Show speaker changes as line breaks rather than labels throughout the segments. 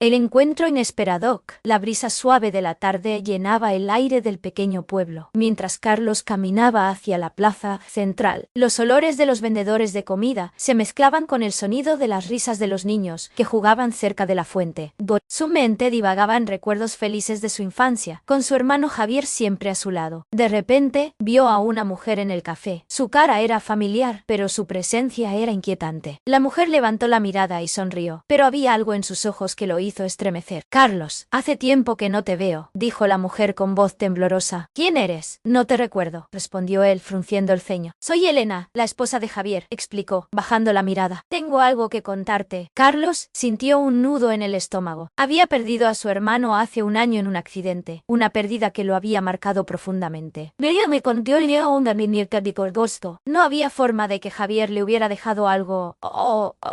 El encuentro inesperado. La brisa suave de la tarde llenaba el aire del pequeño pueblo. Mientras Carlos caminaba hacia la plaza central, los olores de los vendedores de comida se mezclaban con el sonido de las risas de los niños que jugaban cerca de la fuente. Su mente divagaba en recuerdos felices de su infancia, con su hermano Javier siempre a su lado. De repente, vio a una mujer en el café. Su cara era familiar, pero su presencia era inquietante. La mujer levantó la mirada y sonrió, pero había algo en sus ojos que lo hizo estremecer. Carlos, hace tiempo que no te veo, dijo la mujer con voz temblorosa. ¿Quién eres? No te recuerdo, respondió él frunciendo el ceño. Soy Elena, la esposa de Javier, explicó, bajando la mirada. Tengo algo que contarte. Carlos sintió un nudo en el estómago. Había perdido a su hermano hace un año en un accidente, una pérdida que lo había marcado profundamente. Ella me contó una muñeca de agosto. No había forma de que Javier le hubiera dejado algo.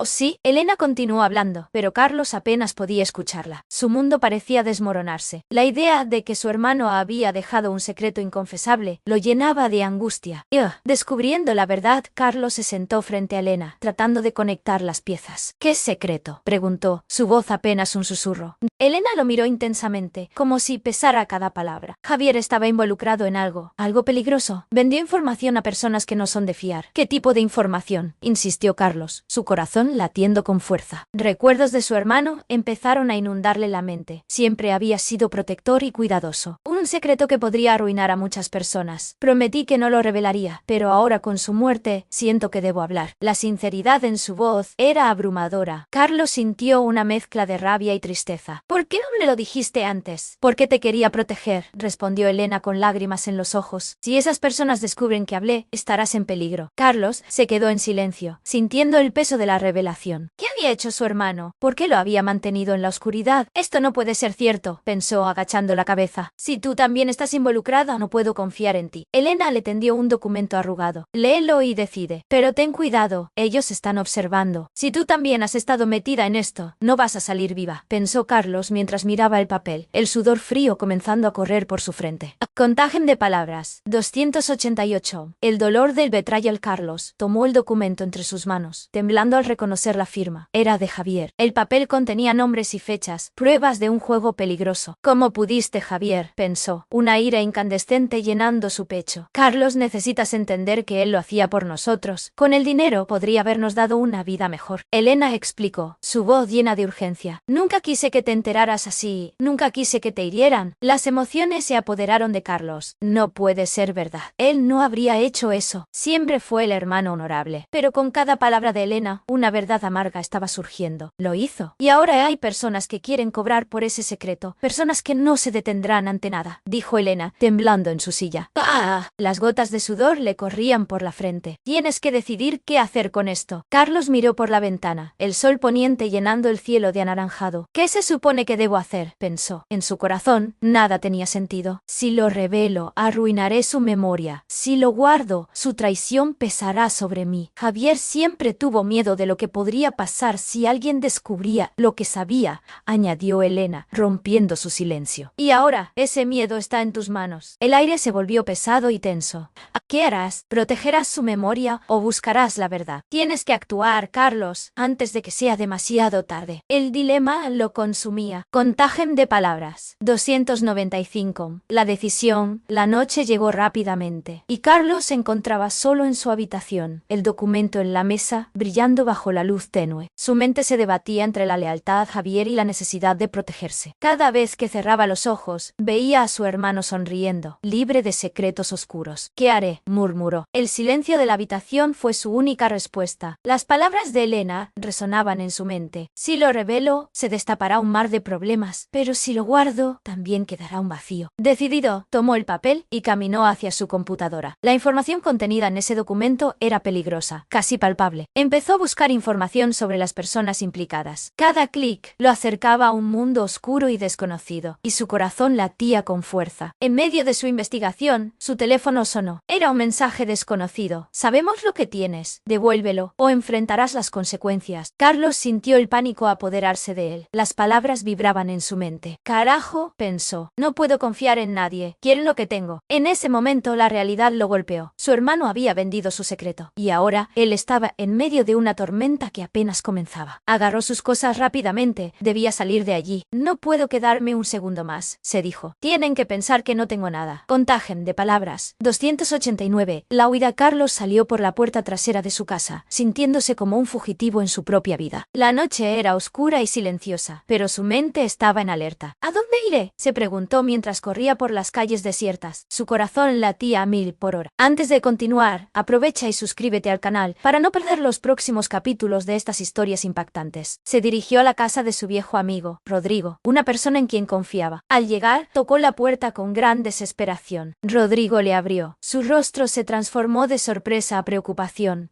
Sí. Elena continuó hablando, pero Carlos apenas podía escucharla. Su mundo parecía desmoronarse. La idea de que su hermano había dejado un secreto inconfesable lo llenaba de angustia. Descubriendo la verdad, Carlos se sentó frente a Elena, tratando de conectar las piezas. ¿Qué secreto?, preguntó, su voz apenas un susurro. Elena lo miró intensamente, como si pesara cada palabra. Javier estaba involucrado en algo peligroso. Vendió información a personas que no son de fiar. ¿Qué tipo de información?, insistió Carlos, su corazón latiendo con fuerza. Recuerdos de su hermano empezaron a inundarle la mente. Siempre había sido protector y cuidadoso. Un secreto que podría arruinar a muchas personas. Prometí que no lo revelaría, pero ahora con su muerte, siento que debo hablar. La sinceridad en su voz era abrumadora. Carlos sintió una mezcla de rabia y tristeza. ¿Por qué no me lo dijiste antes? Porque te quería proteger, respondió Elena con lágrimas en los ojos. Si esas personas descubren que hablé, estarás en peligro. Carlos se quedó en silencio, sintiendo el peso de la revelación. ¿Qué había hecho su hermano? ¿Por qué lo había mantenido en la oscuridad? Esto no puede ser cierto, pensó agachando la cabeza. Si tú también estás involucrada, no puedo confiar en ti. Elena le tendió un documento arrugado. Léelo y decide. Pero ten cuidado, ellos están observando. Si tú también has estado metida en esto, no vas a salir viva, pensó Carlos mientras miraba el papel, el sudor frío comenzando a correr por su frente. Contagen de palabras. 288. El dolor del betrayal. Carlos tomó el documento entre sus manos, temblando al reconocer la firma. Era de Javier. El papel contenía nombres y fechas, pruebas de un juego peligroso. ¿Cómo pudiste, Javier?, pensó, una ira incandescente llenando su pecho. Carlos, necesitas entender que él lo hacía por nosotros. Con el dinero podría habernos dado una vida mejor. Elena explicó, su voz llena de urgencia. Nunca quise que te enteraras así, nunca quise que te hirieran. Las emociones se apoderaron de Carlos. No puede ser verdad. Él no habría hecho eso. Siempre fue el hermano honorable. Pero con cada palabra de Elena, una verdad amarga estaba surgiendo. Lo hizo. Y ahora hay personas que quieren cobrar por ese secreto. Personas que no se detendrán ante nada, dijo Elena, temblando en su silla. ¡Ah! Las gotas de sudor le corrían por la frente. Tienes que decidir qué hacer con esto. Carlos miró por la ventana, el sol poniente llenando el cielo de anaranjado. ¿Qué se supone que debo hacer?, pensó. En su corazón, nada tenía sentido. Si lo revelo, arruinaré su memoria. Si lo guardo, su traición pesará sobre mí. Javier siempre tuvo miedo de lo que podría pasar si alguien descubría lo que sabía, añadió Elena, rompiendo su silencio. Y ahora, ese miedo está en tus manos. El aire se volvió pesado y tenso. ¿Qué harás? ¿Protegerás su memoria o buscarás la verdad? Tienes que actuar, Carlos, antes de que sea demasiado tarde. El dilema lo consumía. Contagen de palabras. 295. La decisión. La noche llegó rápidamente, y Carlos se encontraba solo en su habitación, el documento en la mesa, brillando bajo la luz tenue. Su mente se debatía entre la lealtad a Javier y la necesidad de protegerse. Cada vez que cerraba los ojos, veía a su hermano sonriendo, libre de secretos oscuros. ¿Qué haré?, murmuró. El silencio de la habitación fue su única respuesta. Las palabras de Elena resonaban en su mente. Si lo revelo, se destapará un mar de problemas, pero si lo guardo, también quedará un vacío. Decidido, tomó el papel y caminó hacia su computadora. La información contenida en ese documento era peligrosa, casi palpable. Empezó a buscar información sobre las personas implicadas. Cada clic lo acercaba a un mundo oscuro y desconocido, y su corazón latía con con fuerza. En medio de su investigación, su teléfono sonó. Era un mensaje desconocido. Sabemos lo que tienes. Devuélvelo, o enfrentarás las consecuencias. Carlos sintió el pánico apoderarse de él. Las palabras vibraban en su mente. Carajo, pensó. No puedo confiar en nadie. Quieren lo que tengo. En ese momento la realidad lo golpeó. Su hermano había vendido su secreto. Y ahora, él estaba en medio de una tormenta que apenas comenzaba. Agarró sus cosas rápidamente. Debía salir de allí. No puedo quedarme un segundo más, se dijo. Tienen que pensar que no tengo nada. Contagen de palabras. 289. La huida. Carlos salió por la puerta trasera de su casa, sintiéndose como un fugitivo en su propia vida. La noche era oscura y silenciosa, pero su mente estaba en alerta. ¿A dónde iré?, se preguntó mientras corría por las calles desiertas. Su corazón latía a 1000 por hora. Antes de continuar, aprovecha y suscríbete al canal para no perder los próximos capítulos de estas historias impactantes. Se dirigió a la casa de su viejo amigo, Rodrigo, una persona en quien confiaba. Al llegar, tocó la puerta con gran desesperación. Rodrigo le abrió. Su rostro se transformó de sorpresa a preocupación.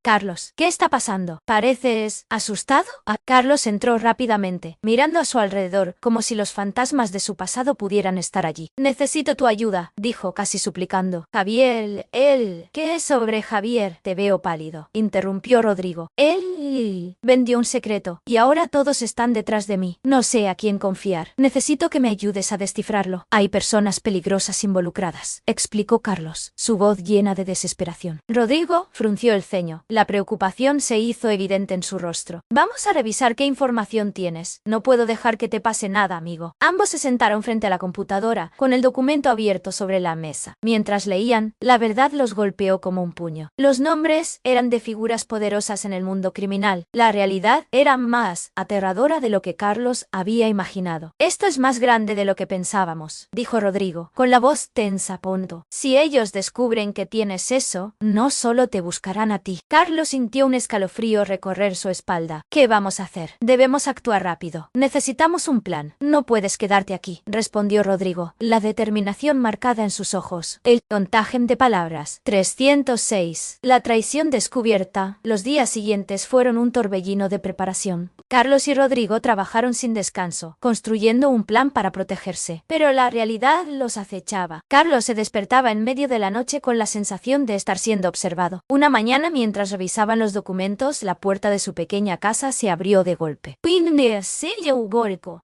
Carlos, ¿qué está pasando? ¿Pareces asustado? Carlos entró rápidamente, mirando a su alrededor, como si los fantasmas de su pasado pudieran estar allí. Necesito tu ayuda, dijo casi suplicando. Javier, ¿qué es sobre Javier? Te veo pálido, interrumpió Rodrigo. Él vendió un secreto, y ahora todos están detrás de mí. No sé a quién confiar. Necesito que me ayudes a descifrarlo. Hay personas peligrosas involucradas, explicó Carlos, su voz llena de desesperación. Rodrigo frunció el ceño. La preocupación se hizo evidente en su rostro. Vamos a revisar qué información tienes. No puedo dejar que te pase nada, amigo. Ambos se sentaron frente a la computadora, con el documento abierto sobre la mesa. Mientras leían, la verdad los golpeó como un puño. Los nombres eran de figuras poderosas en el mundo criminal. La realidad era más aterradora de lo que Carlos había imaginado. Esto es más grande de lo que pensábamos, dijo Rodrigo, con la voz tensa. Punto. Si ellos descubren que tienes eso, no solo te buscarán a ti. Carlos sintió un escalofrío recorrer su espalda. ¿Qué vamos a hacer? Debemos actuar rápido. Necesitamos un plan. No puedes quedarte aquí, respondió Rodrigo, la determinación marcada en sus ojos. El contagen de palabras. 306. La traición descubierta. Los días siguientes fueron un torbellino de preparación. Carlos y Rodrigo trabajaron sin descanso, construyendo un plan para protegerse. Pero la realidad los acechaba. Carlos se despertaba en medio de la noche con la sensación de estar siendo observado. Una mañana, mientras revisaban los documentos, la puerta de su pequeña casa se abrió de golpe.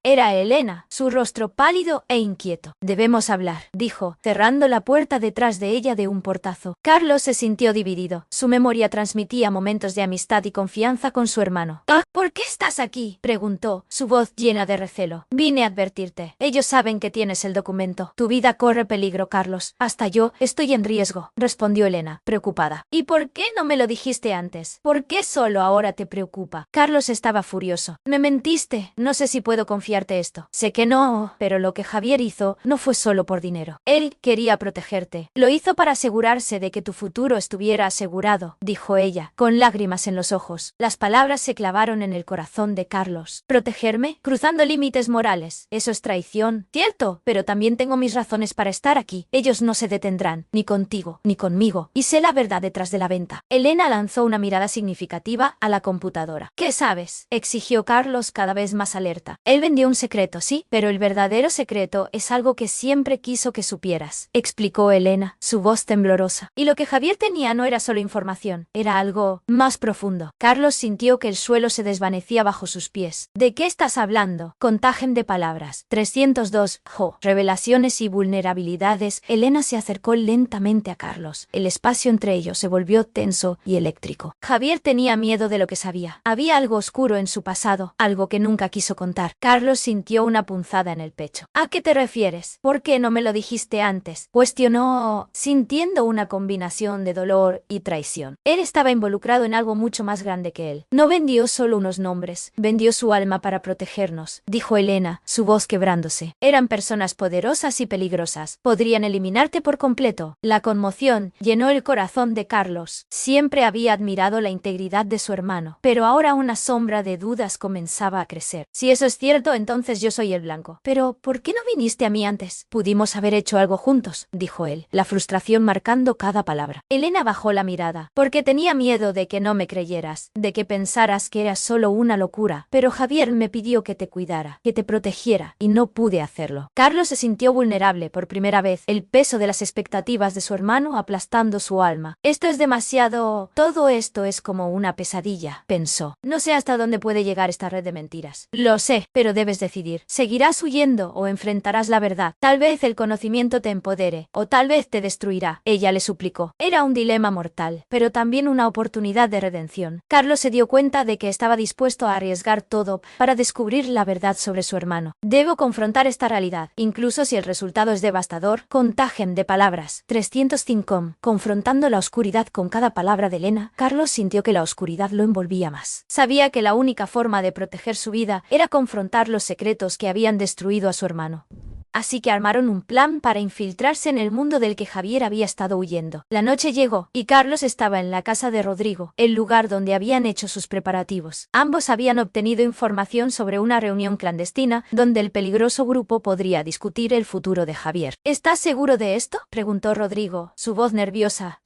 Era Elena, su rostro pálido e inquieto. Debemos hablar, dijo, cerrando la puerta detrás de ella de un portazo. Carlos se sintió dividido. Su memoria transmitía momentos de amistad y confianza con su hermano. ¿Por qué estás aquí?, preguntó, su voz llena de recelo. Vine a advertirte. Ellos saben que tienes el documento. Tu vida corre peligro, Carlos. Hasta yo estoy en riesgo, respondió Elena, preocupada. ¿Y por qué no me lo dijiste antes? ¿Por qué solo ahora te preocupa? Carlos estaba furioso. Me mentiste. No sé si puedo confiarte esto. Sé que no, pero lo que Javier hizo no fue solo por dinero. Él quería protegerte. Lo hizo para asegurarse de que tu futuro estuviera asegurado, dijo ella, con lágrimas en los ojos. Las palabras se clavaron en el corazón de Carlos. ¿Protegerme? Cruzando límites morales. Eso es traición. Cierto, pero también tengo mis razones para estar aquí. Ellos no se detendrán, ni contigo, ni conmigo. Y sé la verdad detrás de la venta. Elena lanzó una mirada significativa a la computadora. ¿Qué sabes?, exigió Carlos, cada vez más alerta. Él vendió un secreto, sí, pero el verdadero secreto es algo que siempre quiso que supieras, explicó Elena, su voz temblorosa. Y lo que Javier tenía no era solo información, era algo más profundo. Carlos sintió que el suelo se desvanecía bajo sus pies. ¿De qué estás hablando? Contagen de palabras. 302. Revelaciones y vulnerabilidades. Elena se acercó lentamente a Carlos. El espacio entre ellos se volvió tenso y eléctrico. Javier tenía miedo de lo que sabía. Había algo oscuro en su pasado, algo que nunca quiso contar. Carlos sintió una punzada en el pecho. ¿A qué te refieres? ¿Por qué no me lo dijiste antes?, cuestionó, sintiendo una combinación de dolor y traición. Él estaba involucrado en algo mucho más grande que él. No vendió solo unos nombres, vendió su alma para protegernos, dijo Elena, su voz quebrándose. Eran personas poderosas y peligrosas. Podrían eliminarte por completo. La conmoción llenó el corazón de Carlos. Siempre siempre había admirado la integridad de su hermano, pero ahora una sombra de dudas comenzaba a crecer. Si eso es cierto, entonces yo soy el blanco. Pero, ¿por qué no viniste a mí antes? Pudimos haber hecho algo juntos, dijo él, la frustración marcando cada palabra. Elena bajó la mirada, porque tenía miedo de que no me creyeras, de que pensaras que era solo una locura, pero Javier me pidió que te cuidara, que te protegiera, y no pude hacerlo. Carlos se sintió vulnerable por primera vez, el peso de las expectativas de su hermano aplastando su alma. Esto es demasiado... Todo esto es como una pesadilla, pensó. No sé hasta dónde puede llegar esta red de mentiras. Lo sé, pero debes decidir. ¿Seguirás huyendo o enfrentarás la verdad? Tal vez el conocimiento te empodere, o tal vez te destruirá. Ella le suplicó. Era un dilema mortal, pero también una oportunidad de redención. Carlos se dio cuenta de que estaba dispuesto a arriesgar todo para descubrir la verdad sobre su hermano. Debo confrontar esta realidad, incluso si el resultado es devastador. Contagen de palabras. 305. Confrontando la oscuridad con cada palabra de Elena, Carlos sintió que la oscuridad lo envolvía más. Sabía que la única forma de proteger su vida era confrontar los secretos que habían destruido a su hermano. Así que armaron un plan para infiltrarse en el mundo del que Javier había estado huyendo. La noche llegó, y Carlos estaba en la casa de Rodrigo, el lugar donde habían hecho sus preparativos. Ambos habían obtenido información sobre una reunión clandestina, donde el peligroso grupo podría discutir el futuro de Javier. ¿Estás seguro de esto?, preguntó Rodrigo, su voz nerviosa.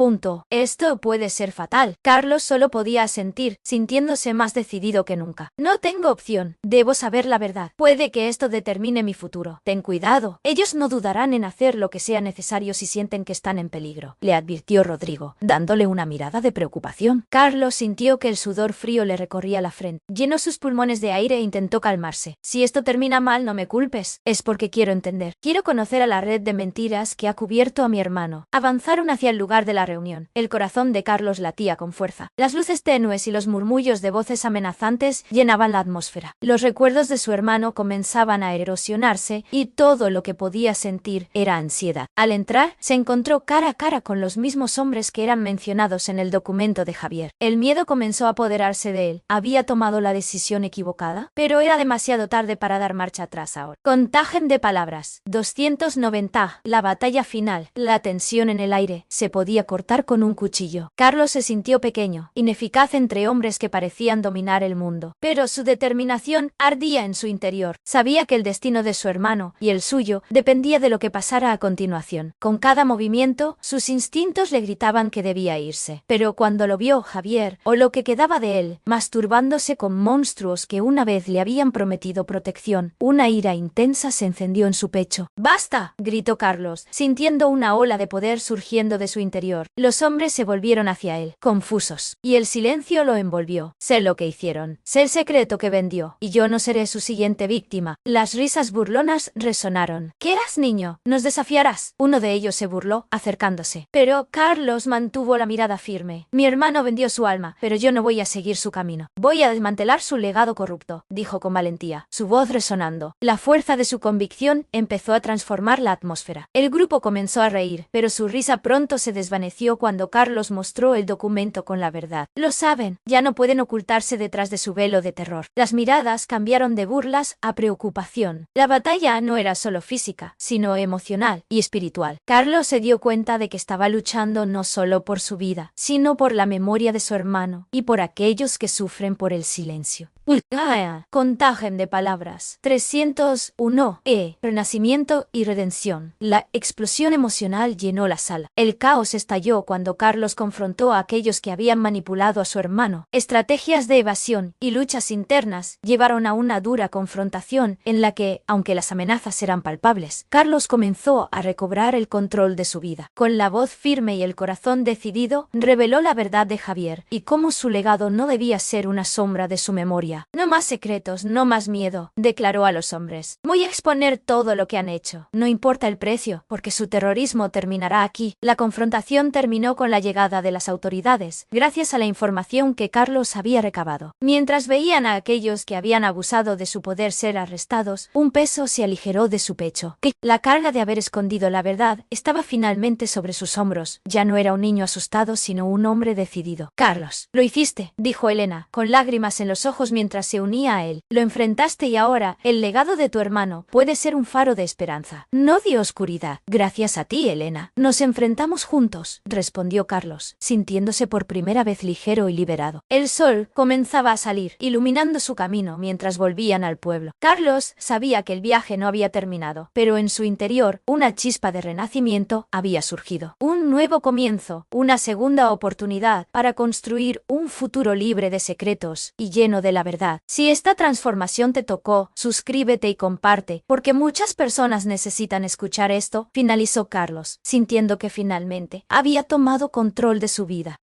Esto puede ser fatal. Carlos solo podía asentir, sintiéndose más decidido que nunca. No tengo opción. Debo saber la verdad. Puede que esto determine mi futuro. Ten cuidado. Ellos no dudarán en hacer lo que sea necesario si sienten que están en peligro, le advirtió Rodrigo, dándole una mirada de preocupación. Carlos sintió que el sudor frío le recorría la frente. Llenó sus pulmones de aire e intentó calmarse. Si esto termina mal, no me culpes. Es porque quiero entender. Quiero conocer a la red de mentiras que ha cubierto a mi hermano. Avanzaron hacia el lugar de la reunión. El corazón de Carlos latía con fuerza. Las luces tenues y los murmullos de voces amenazantes llenaban la atmósfera. Los recuerdos de su hermano comenzaban a erosionarse y todo lo que podía sentir era ansiedad. Al entrar, se encontró cara a cara con los mismos hombres que eran mencionados en el documento de Javier. El miedo comenzó a apoderarse de él. ¿Había tomado la decisión equivocada? Pero era demasiado tarde para dar marcha atrás ahora. Contagen de palabras. 290. La batalla final. La tensión en el aire se podía cortar con un cuchillo. Carlos se sintió pequeño, ineficaz entre hombres que parecían dominar el mundo. Pero su determinación ardía en su interior. Sabía que el destino de su hermano y el suyo dependía de lo que pasara a continuación. Con cada movimiento, sus instintos le gritaban que debía irse. Pero cuando lo vio Javier, o lo que quedaba de él, masturbándose con monstruos que una vez le habían prometido protección, una ira intensa se encendió en su pecho. ¡Basta!, gritó Carlos, sintiendo una ola de poder surgiendo de su interior. Los hombres se volvieron hacia él, confusos, y el silencio lo envolvió. Sé lo que hicieron, sé el secreto que vendió, y yo no seré su siguiente víctima. Las risas burlonas resonaron. ¿Qué eras, niño? ¿Nos desafiarás? Uno de ellos se burló, acercándose. Pero Carlos mantuvo la mirada firme. Mi hermano vendió su alma, pero yo no voy a seguir su camino. Voy a desmantelar su legado corrupto, dijo con valentía, su voz resonando. La fuerza de su convicción empezó a transformar la atmósfera. El grupo comenzó a reír, pero su risa pronto se desvaneció cuando Carlos mostró el documento con la verdad. Lo saben, ya no pueden ocultarse detrás de su velo de terror. Las miradas cambiaron de burlas a preocupación. La batalla no era solo física, sino emocional y espiritual. Carlos se dio cuenta de que estaba luchando no solo por su vida, sino por la memoria de su hermano y por aquellos que sufren por el silencio. Contagen de palabras. 301. Renacimiento y redención. La explosión emocional llenó la sala. El caos estalló cuando Carlos confrontó a aquellos que habían manipulado a su hermano. Estrategias de evasión y luchas internas llevaron a una dura confrontación en la que, aunque las amenazas eran palpables, Carlos comenzó a recobrar el control de su vida. Con la voz firme y el corazón decidido, reveló la verdad de Javier y cómo su legado no debía ser una sombra de su memoria. No más secretos, no más miedo, declaró a los hombres. Voy a exponer todo lo que han hecho. No importa el precio, porque su terrorismo terminará aquí. La confrontación terminó con la llegada de las autoridades, gracias a la información que Carlos había recabado. Mientras veían a aquellos que habían abusado de su poder ser arrestados, un peso se aligeró de su pecho. La carga de haber escondido la verdad estaba finalmente sobre sus hombros. Ya no era un niño asustado, sino un hombre decidido. Carlos, lo hiciste, dijo Elena, con lágrimas en los ojos mientras mientras se unía a él. Lo enfrentaste y ahora, el legado de tu hermano puede ser un faro de esperanza. No de oscuridad. Gracias a ti, Elena. Nos enfrentamos juntos, respondió Carlos, sintiéndose por primera vez ligero y liberado. El sol comenzaba a salir, iluminando su camino mientras volvían al pueblo. Carlos sabía que el viaje no había terminado, pero en su interior, una chispa de renacimiento había surgido. Un nuevo comienzo, una segunda oportunidad para construir un futuro libre de secretos y lleno de la verdad. Si esta transformación te tocó, suscríbete y comparte, porque muchas personas necesitan escuchar esto, finalizó Carlos, sintiendo que finalmente había tomado control de su vida.